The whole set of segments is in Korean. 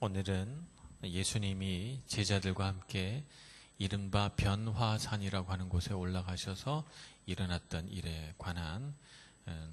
오늘은 예수님이 제자들과 함께 이른바 변화산이라고 하는 곳에 올라가셔서 일어났던 일에 관한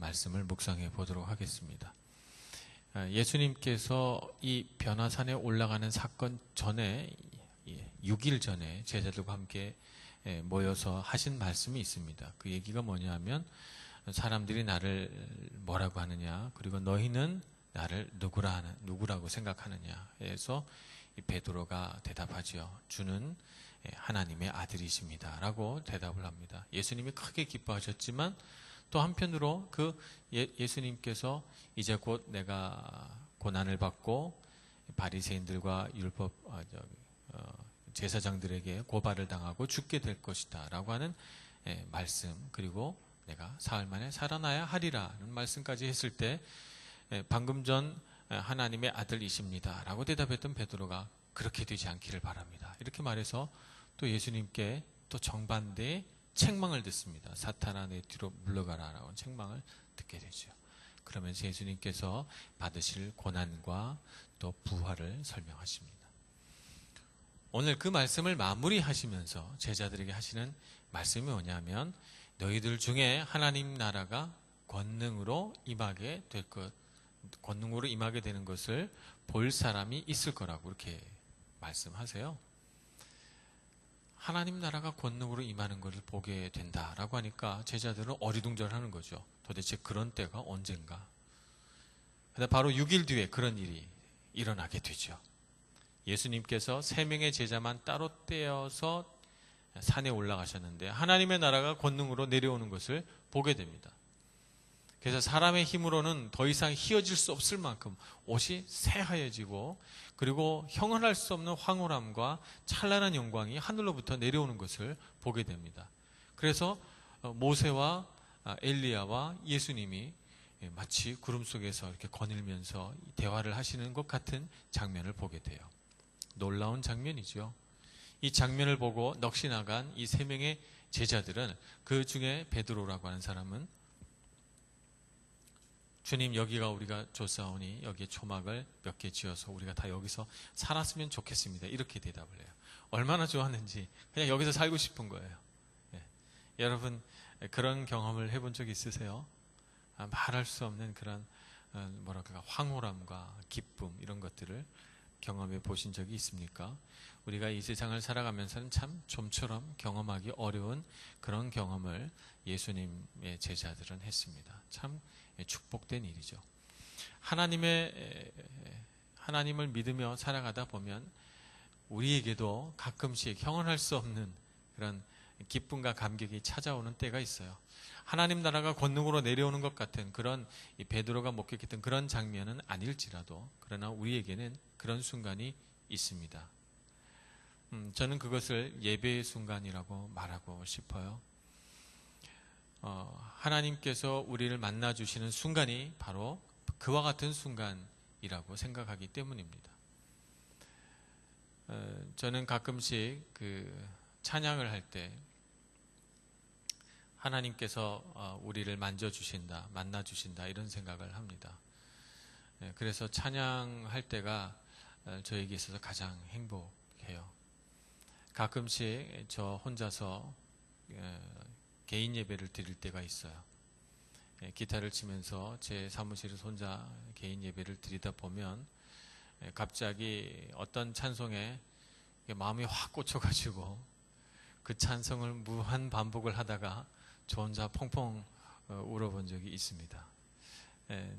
말씀을 묵상해 보도록 하겠습니다. 예수님께서 이 변화산에 올라가는 사건 전에 6일 전에 제자들과 함께 모여서 하신 말씀이 있습니다. 그 얘기가 뭐냐면 사람들이 나를 뭐라고 하느냐, 그리고 너희는 나를 누구라고 생각하느냐 해서 베드로가 대답하죠. 주는 하나님의 아들이십니다 라고 대답을 합니다. 예수님이 크게 기뻐하셨지만 또 한편으로 예수님께서 이제 곧 내가 고난을 받고 바리새인들과 율법 제사장들에게 고발을 당하고 죽게 될 것이다 라고 하는 말씀, 그리고 내가 사흘 만에 살아나야 하리라는 말씀까지 했을 때 방금 전 하나님의 아들이십니다 라고 대답했던 베드로가 그렇게 되지 않기를 바랍니다 이렇게 말해서 또 예수님께 또 정반대의 책망을 듣습니다. 사탄아 내 뒤로 물러가라 라고 책망을 듣게 되죠. 그러면서 예수님께서 받으실 고난과 또 부활을 설명하십니다. 오늘 그 말씀을 마무리하시면서 제자들에게 하시는 말씀이 뭐냐면 너희들 중에 하나님 나라가 권능으로 임하게 되는 것을 볼 사람이 있을 거라고 이렇게 말씀하세요. 하나님 나라가 권능으로 임하는 것을 보게 된다라고 하니까 제자들은 어리둥절하는 거죠. 도대체 그런 때가 언젠가. 근데 바로 6일 뒤에 그런 일이 일어나게 되죠. 예수님께서 3명의 제자만 따로 떼어서 산에 올라가셨는데 하나님의 나라가 권능으로 내려오는 것을 보게 됩니다. 그래서 사람의 힘으로는 더 이상 휘어질 수 없을 만큼 옷이 새하얘지고 그리고 형언할 수 없는 황홀함과 찬란한 영광이 하늘로부터 내려오는 것을 보게 됩니다. 그래서 모세와 엘리야와 예수님이 마치 구름 속에서 이렇게 거닐면서 대화를 하시는 것 같은 장면을 보게 돼요. 놀라운 장면이죠. 이 장면을 보고 넋이 나간 이 3명의 제자들은 그 중에 베드로라고 하는 사람은 주님 여기가 우리가 줬사오니 여기에 초막을 몇 개 지어서 우리가 다 여기서 살았으면 좋겠습니다. 이렇게 대답을 해요. 얼마나 좋았는지 그냥 여기서 살고 싶은 거예요. 여러분 그런 경험을 해본 적 있으세요? 말할 수 없는 그런 황홀함과 기쁨 이런 것들을 경험해 보신 적이 있습니까? 우리가 이 세상을 살아가면서는 참 좀처럼 경험하기 어려운 그런 경험을 예수님의 제자들은 했습니다. 참 축복된 일이죠. 하나님을 믿으며 살아가다 보면 우리에게도 가끔씩 형언할 수 없는 그런 기쁨과 감격이 찾아오는 때가 있어요. 하나님 나라가 권능으로 내려오는 것 같은 그런 베드로가 목격했던 그런 장면은 아닐지라도 그러나 우리에게는 그런 순간이 있습니다. 저는 그것을 예배의 순간이라고 말하고 싶어요. 하나님께서 우리를 만나주시는 순간이 바로 그와 같은 순간이라고 생각하기 때문입니다. 저는 가끔씩 찬양을 할 때 하나님께서 우리를 만져주신다, 만나주신다 이런 생각을 합니다. 그래서 찬양할 때가 저에게 있어서 가장 행복해요. 가끔씩 저 혼자서 개인 예배를 드릴 때가 있어요. 기타를 치면서 제 사무실에서 혼자 개인 예배를 드리다 보면 갑자기 어떤 찬송에 마음이 확 꽂혀가지고 그 찬송을 무한 반복을 하다가 저 혼자 펑펑 울어본 적이 있습니다.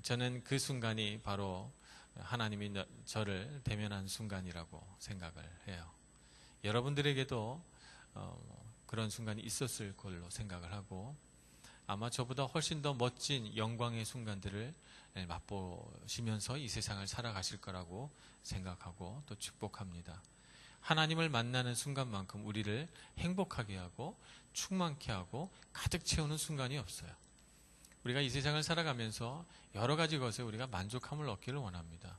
저는 그 순간이 바로 하나님이 저를 대면한 순간이라고 생각을 해요. 여러분들에게도 그런 순간이 있었을 걸로 생각을 하고 아마 저보다 훨씬 더 멋진 영광의 순간들을 맛보시면서 이 세상을 살아가실 거라고 생각하고 또 축복합니다. 하나님을 만나는 순간만큼 우리를 행복하게 하고 충만케 하고 가득 채우는 순간이 없어요. 우리가 이 세상을 살아가면서 여러 가지 것에 우리가 만족함을 얻기를 원합니다.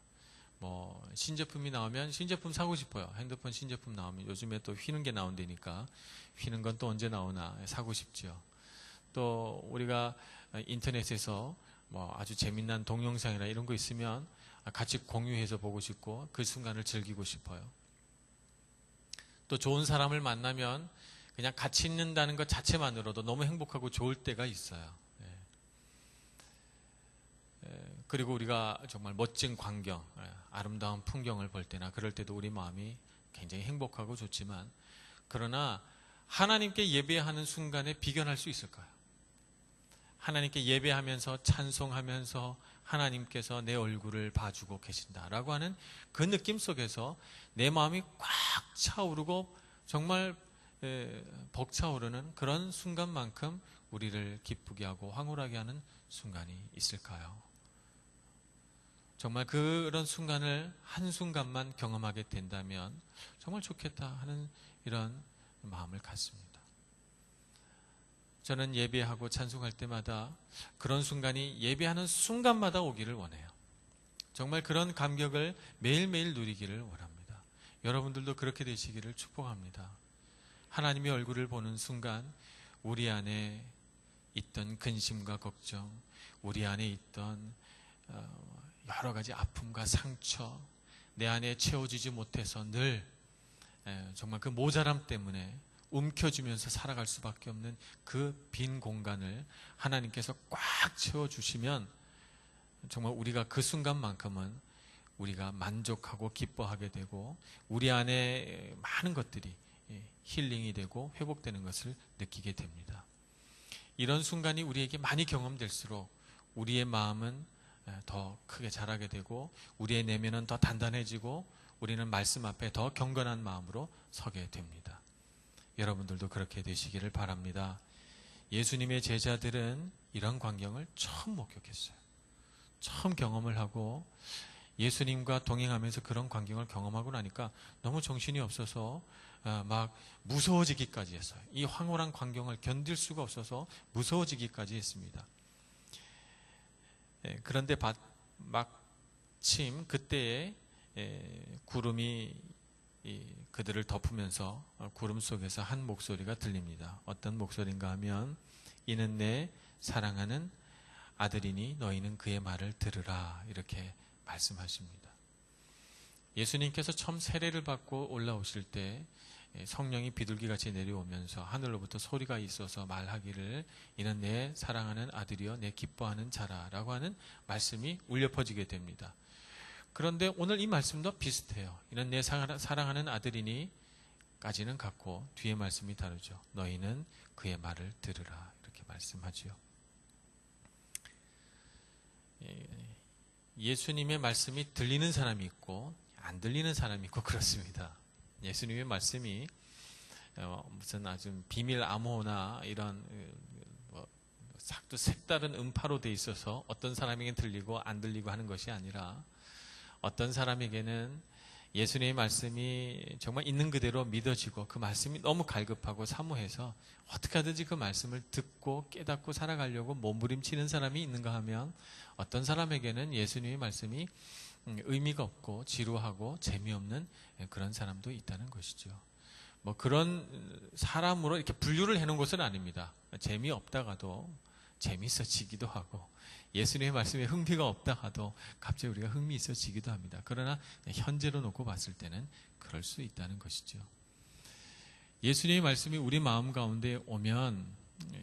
신제품이 나오면 신제품 사고 싶어요. 핸드폰 신제품 나오면 요즘에 또 휘는 게 나온다니까 휘는 건 또 언제 나오나 사고 싶죠. 또 우리가 인터넷에서 아주 재미난 동영상이나 이런 거 있으면 같이 공유해서 보고 싶고 그 순간을 즐기고 싶어요. 또 좋은 사람을 만나면 그냥 같이 있는다는 것 자체만으로도 너무 행복하고 좋을 때가 있어요. 그리고 우리가 정말 멋진 광경, 아름다운 풍경을 볼 때나 그럴 때도 우리 마음이 굉장히 행복하고 좋지만, 그러나 하나님께 예배하는 순간에 비견할 수 있을까요? 하나님께 예배하면서 찬송하면서 하나님께서 내 얼굴을 봐주고 계신다라고 하는 그 느낌 속에서 내 마음이 꽉 차오르고 정말 벅차오르는 그런 순간만큼 우리를 기쁘게 하고 황홀하게 하는 순간이 있을까요? 정말 그런 순간을 한순간만 경험하게 된다면 정말 좋겠다 하는 이런 마음을 갖습니다. 저는 예배하고 찬송할 때마다 그런 순간이 예배하는 순간마다 오기를 원해요. 정말 그런 감격을 매일매일 누리기를 원합니다. 여러분들도 그렇게 되시기를 축복합니다. 하나님의 얼굴을 보는 순간 우리 안에 있던 근심과 걱정, 우리 안에 있던 여러 가지 아픔과 상처, 내 안에 채워지지 못해서 늘 정말 그 모자람 때문에 움켜쥐면서 살아갈 수밖에 없는 그 빈 공간을 하나님께서 꽉 채워주시면 정말 우리가 그 순간만큼은 우리가 만족하고 기뻐하게 되고 우리 안에 많은 것들이 힐링이 되고 회복되는 것을 느끼게 됩니다. 이런 순간이 우리에게 많이 경험될수록 우리의 마음은 더 크게 자라게 되고 우리의 내면은 더 단단해지고 우리는 말씀 앞에 더 경건한 마음으로 서게 됩니다. 여러분들도 그렇게 되시기를 바랍니다. 예수님의 제자들은 이런 광경을 처음 목격했어요. 처음 경험을 하고 예수님과 동행하면서 그런 광경을 경험하고 나니까 너무 정신이 없어서 막 무서워지기까지 했어요. 이 황홀한 광경을 견딜 수가 없어서 무서워지기까지 했습니다. 그런데 마침 그때에 구름이 그들을 덮으면서 구름 속에서 한 목소리가 들립니다. 어떤 목소리인가 하면 이는 내 사랑하는 아들이니 너희는 그의 말을 들으라, 이렇게 말씀하십니다. 예수님께서 처음 세례를 받고 올라오실 때 성령이 비둘기같이 내려오면서 하늘로부터 소리가 있어서 말하기를 이는 내 사랑하는 아들이여 내 기뻐하는 자라 라고 하는 말씀이 울려 퍼지게 됩니다. 그런데 오늘 이 말씀도 비슷해요. 이는 내 사랑하는 아들이니 까지는 같고 뒤에 말씀이 다르죠. 너희는 그의 말을 들으라, 이렇게 말씀하지요. 예수님의 말씀이 들리는 사람이 있고 안 들리는 사람이 있고 그렇습니다. 예수님의 말씀이 무슨 아주 비밀 암호나 이런 또 색다른 음파로 돼 있어서 어떤 사람에게는 들리고 안 들리고 하는 것이 아니라 어떤 사람에게는 예수님의 말씀이 정말 있는 그대로 믿어지고 그 말씀이 너무 갈급하고 사모해서 어떻게 하든지 그 말씀을 듣고 깨닫고 살아가려고 몸부림치는 사람이 있는가 하면 어떤 사람에게는 예수님의 말씀이 의미가 없고 지루하고 재미없는 그런 사람도 있다는 것이죠. 뭐 그런 사람으로 이렇게 분류를 해놓은 것은 아닙니다. 재미없다가도 재미있어지기도 하고 예수님의 말씀에 흥미가 없다 하도 갑자기 우리가 흥미있어지기도 합니다. 그러나 현재로 놓고 봤을 때는 그럴 수 있다는 것이죠. 예수님의 말씀이 우리 마음 가운데 오면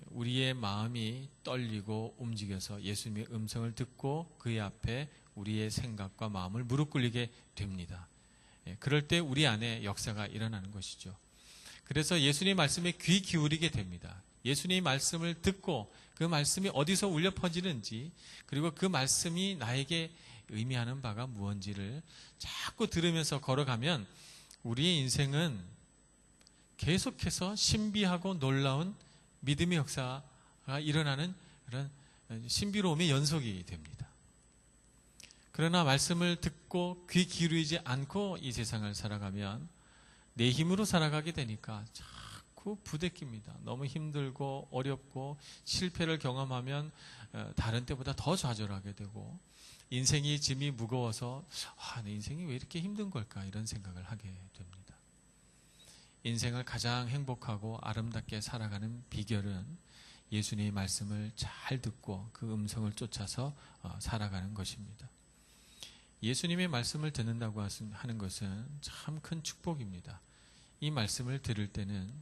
우리의 마음이 떨리고 움직여서 예수님의 음성을 듣고 그의 앞에 우리의 생각과 마음을 무릎 꿇리게 됩니다. 그럴 때 우리 안에 역사가 일어나는 것이죠. 그래서 예수님의 말씀에 귀 기울이게 됩니다. 예수님의 말씀을 듣고 그 말씀이 어디서 울려 퍼지는지 그리고 그 말씀이 나에게 의미하는 바가 무언지를 자꾸 들으면서 걸어가면 우리의 인생은 계속해서 신비하고 놀라운 믿음의 역사가 일어나는 그런 신비로움의 연속이 됩니다. 그러나 말씀을 듣고 귀 기울이지 않고 이 세상을 살아가면 내 힘으로 살아가게 되니까 자꾸 부대낍니다. 너무 힘들고 어렵고 실패를 경험하면 다른 때보다 더 좌절하게 되고 인생이 짐이 무거워서 내 인생이 왜 이렇게 힘든 걸까 이런 생각을 하게 됩니다. 인생을 가장 행복하고 아름답게 살아가는 비결은 예수님의 말씀을 잘 듣고 그 음성을 쫓아서 살아가는 것입니다. 예수님의 말씀을 듣는다고 하는 것은 참 큰 축복입니다. 이 말씀을 들을 때는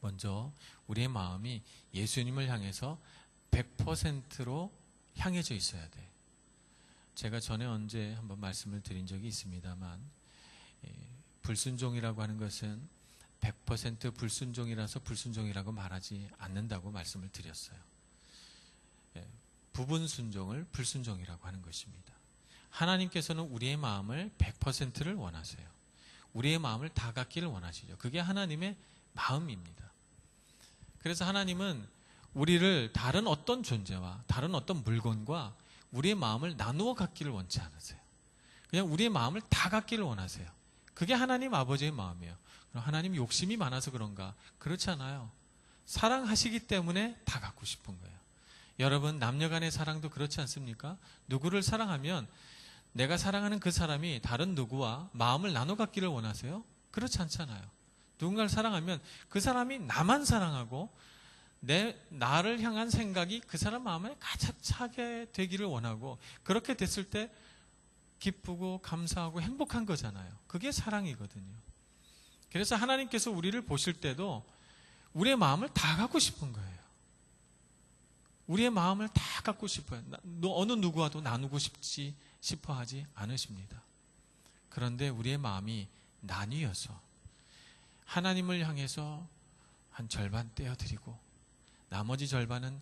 먼저 우리의 마음이 예수님을 향해서 100%로 향해져 있어야 돼. 제가 전에 언제 한번 말씀을 드린 적이 있습니다만, 불순종이라고 하는 것은 100% 불순종이라서 불순종이라고 말하지 않는다고 말씀을 드렸어요. 부분 순종을 불순종이라고 하는 것입니다. 하나님께서는 우리의 마음을 100%를 원하세요. 우리의 마음을 다 갖기를 원하시죠. 그게 하나님의 마음입니다. 그래서 하나님은 우리를 다른 어떤 존재와 다른 어떤 물건과 우리의 마음을 나누어 갖기를 원치 않으세요. 그냥 우리의 마음을 다 갖기를 원하세요. 그게 하나님 아버지의 마음이에요. 그럼 하나님 욕심이 많아서 그런가? 그렇지 않아요. 사랑하시기 때문에 다 갖고 싶은 거예요. 여러분, 남녀 간의 사랑도 그렇지 않습니까? 누구를 사랑하면 내가 사랑하는 그 사람이 다른 누구와 마음을 나눠 갖기를 원하세요? 그렇지 않잖아요. 누군가를 사랑하면 그 사람이 나만 사랑하고 나를 향한 생각이 그 사람 마음에 가득 차게 되기를 원하고, 그렇게 됐을 때 기쁘고 감사하고 행복한 거잖아요. 그게 사랑이거든요. 그래서 하나님께서 우리를 보실 때도 우리의 마음을 다 갖고 싶은 거예요. 우리의 마음을 다 갖고 싶어요. 어느 누구와도 나누고 싶어 하지 않으십니다. 그런데 우리의 마음이 나뉘어서 하나님을 향해서 한 절반 떼어드리고 나머지 절반은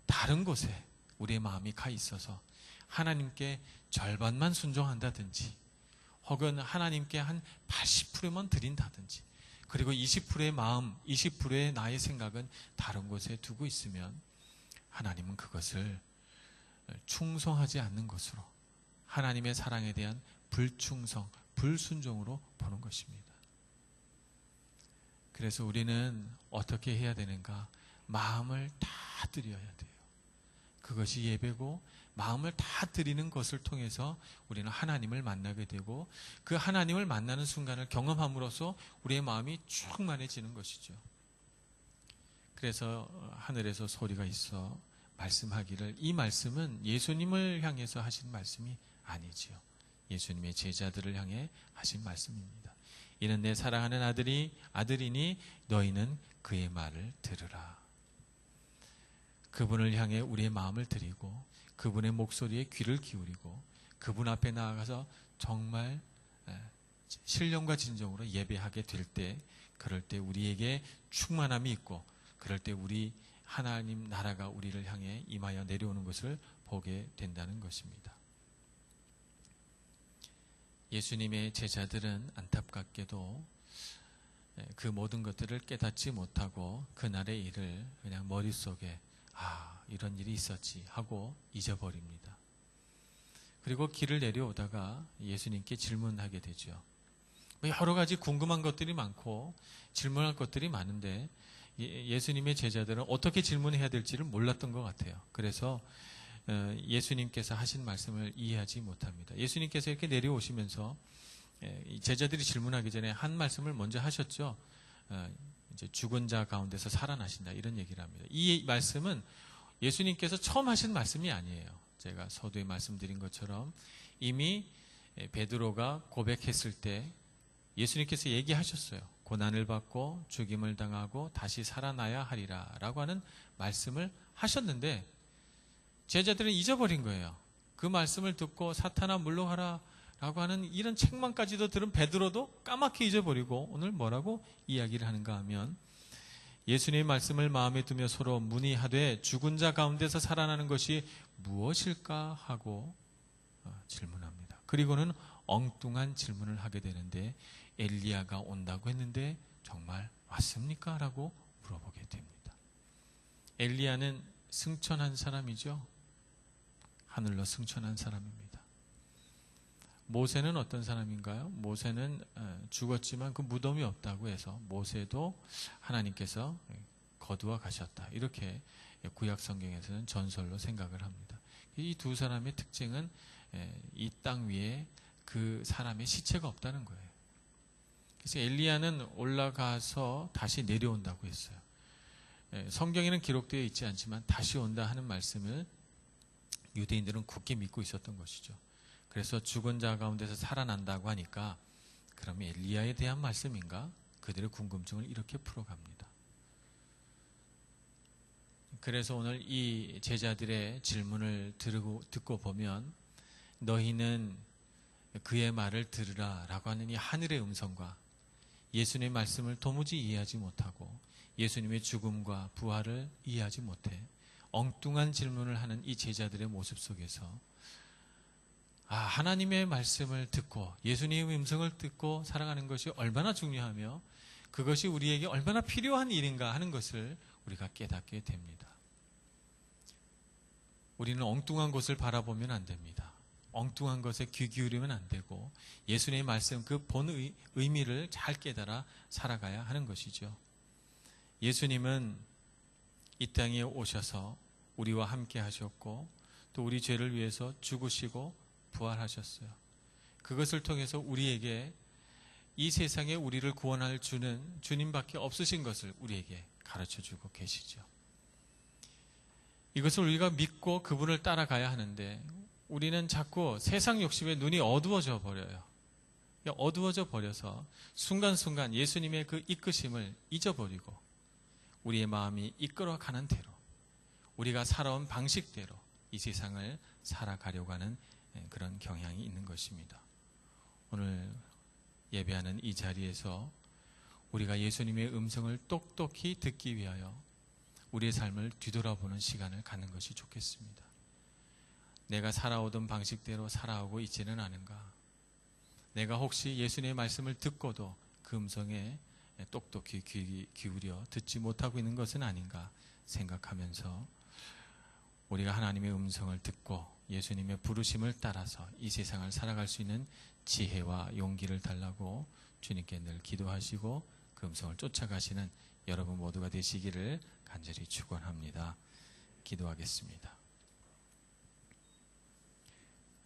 다른 곳에 우리의 마음이 가 있어서 하나님께 절반만 순종한다든지, 혹은 하나님께 한 80%만 드린다든지, 그리고 20%의 마음, 20%의 나의 생각은 다른 곳에 두고 있으면 하나님은 그것을 충성하지 않는 것으로, 하나님의 사랑에 대한 불충성, 불순종으로 보는 것입니다. 그래서 우리는 어떻게 해야 되는가? 마음을 다 드려야 돼요. 그것이 예배고, 마음을 다 드리는 것을 통해서 우리는 하나님을 만나게 되고, 그 하나님을 만나는 순간을 경험함으로써 우리의 마음이 충만해지는 것이죠. 그래서 하늘에서 소리가 있어 말씀하기를, 이 말씀은 예수님을 향해서 하신 말씀이 아니지요. 예수님의 제자들을 향해 하신 말씀입니다. 이는 내 사랑하는 아들이니 너희는 그의 말을 들으라. 그분을 향해 우리의 마음을 드리고 그분의 목소리에 귀를 기울이고 그분 앞에 나아가서 정말 신령과 진정으로 예배하게 될 때, 그럴 때 우리에게 충만함이 있고, 그럴 때 우리 하나님 나라가 우리를 향해 임하여 내려오는 것을 보게 된다는 것입니다. 예수님의 제자들은 안타깝게도 그 모든 것들을 깨닫지 못하고 그날의 일을 그냥 머릿속에 이런 일이 있었지 하고 잊어버립니다. 그리고 길을 내려오다가 예수님께 질문하게 되죠. 여러 가지 궁금한 것들이 많고 질문할 것들이 많은데 예수님의 제자들은 어떻게 질문해야 될지를 몰랐던 것 같아요. 그래서 예수님께서 하신 말씀을 이해하지 못합니다. 예수님께서 이렇게 내려오시면서 제자들이 질문하기 전에 한 말씀을 먼저 하셨죠. 이제 죽은 자 가운데서 살아나신다, 이런 얘기를 합니다. 이 말씀은 예수님께서 처음 하신 말씀이 아니에요. 제가 서두에 말씀드린 것처럼 이미 베드로가 고백했을 때 예수님께서 얘기하셨어요. 고난을 받고 죽임을 당하고 다시 살아나야 하리라 라고 하는 말씀을 하셨는데 제자들은 잊어버린 거예요. 그 말씀을 듣고 사탄아 물러가라 라고 하는 이런 책망까지도 들은 베드로도 까맣게 잊어버리고 오늘 뭐라고 이야기를 하는가 하면, 예수님의 말씀을 마음에 두며 서로 문의하되 죽은 자 가운데서 살아나는 것이 무엇일까 하고 질문합니다. 그리고는 엉뚱한 질문을 하게 되는데, 엘리야가 온다고 했는데 정말 왔습니까? 라고 물어보게 됩니다. 엘리야는 승천한 사람이죠. 하늘로 승천한 사람입니다. 모세는 어떤 사람인가요? 모세는 죽었지만 그 무덤이 없다고 해서 모세도 하나님께서 거두어 가셨다, 이렇게 구약 성경에서는 전설로 생각을 합니다. 이 두 사람의 특징은 이 땅 위에 그 사람의 시체가 없다는 거예요. 그래서 엘리야는 올라가서 다시 내려온다고 했어요. 성경에는 기록되어 있지 않지만 다시 온다 하는 말씀을 유대인들은 굳게 믿고 있었던 것이죠. 그래서 죽은 자 가운데서 살아난다고 하니까 그럼 엘리야에 대한 말씀인가? 그들의 궁금증을 이렇게 풀어갑니다. 그래서 오늘 이 제자들의 질문을 듣고 보면 너희는 그의 말을 들으라 라고 하는 이 하늘의 음성과 예수님의 말씀을 도무지 이해하지 못하고 예수님의 죽음과 부활을 이해하지 못해 엉뚱한 질문을 하는 이 제자들의 모습 속에서 하나님의 말씀을 듣고 예수님의 음성을 듣고 살아가는 것이 얼마나 중요하며 그것이 우리에게 얼마나 필요한 일인가 하는 것을 우리가 깨닫게 됩니다. 우리는 엉뚱한 것을 바라보면 안 됩니다. 엉뚱한 것에 귀 기울이면 안 되고 예수님의 말씀 그 본 의미를 잘 깨달아 살아가야 하는 것이죠. 예수님은 이 땅에 오셔서 우리와 함께 하셨고 또 우리 죄를 위해서 죽으시고 부활하셨어요. 그것을 통해서 우리에게 이 세상에 우리를 구원할 주는 주님밖에 없으신 것을 우리에게 가르쳐주고 계시죠. 이것을 우리가 믿고 그분을 따라가야 하는데 우리는 자꾸 세상 욕심에 눈이 어두워져 버려요. 어두워져 버려서 순간순간 예수님의 그 이끄심을 잊어버리고 우리의 마음이 이끌어가는 대로 우리가 살아온 방식대로 이 세상을 살아가려고 하는 그런 경향이 있는 것입니다. 오늘 예배하는 이 자리에서 우리가 예수님의 음성을 똑똑히 듣기 위하여 우리의 삶을 뒤돌아보는 시간을 갖는 것이 좋겠습니다. 내가 살아오던 방식대로 살아오고 있지는 않은가? 내가 혹시 예수님의 말씀을 듣고도 그 음성에 똑똑히 귀 기울여 듣지 못하고 있는 것은 아닌가 생각하면서 우리가 하나님의 음성을 듣고 예수님의 부르심을 따라서 이 세상을 살아갈 수 있는 지혜와 용기를 달라고 주님께 늘 기도하시고 그 음성을 쫓아가시는 여러분 모두가 되시기를 간절히 축원합니다. 기도하겠습니다.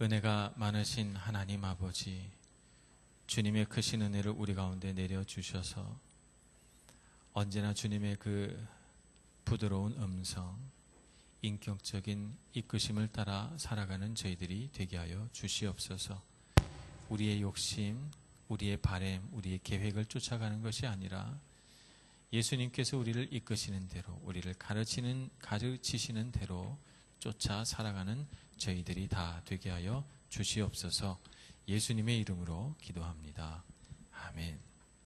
은혜가 많으신 하나님 아버지, 주님의 크신 은혜를 우리 가운데 내려주셔서 언제나 주님의 그 부드러운 음성, 인격적인 이끄심을 따라 살아가는 저희들이 되게 하여 주시옵소서. 우리의 욕심, 우리의 바램, 우리의 계획을 쫓아가는 것이 아니라 예수님께서 우리를 이끄시는 대로, 우리를 가르치시는 대로 쫓아 살아가는 저희들이 다 되게 하여 주시옵소서. 예수님의 이름으로 기도합니다. 아멘.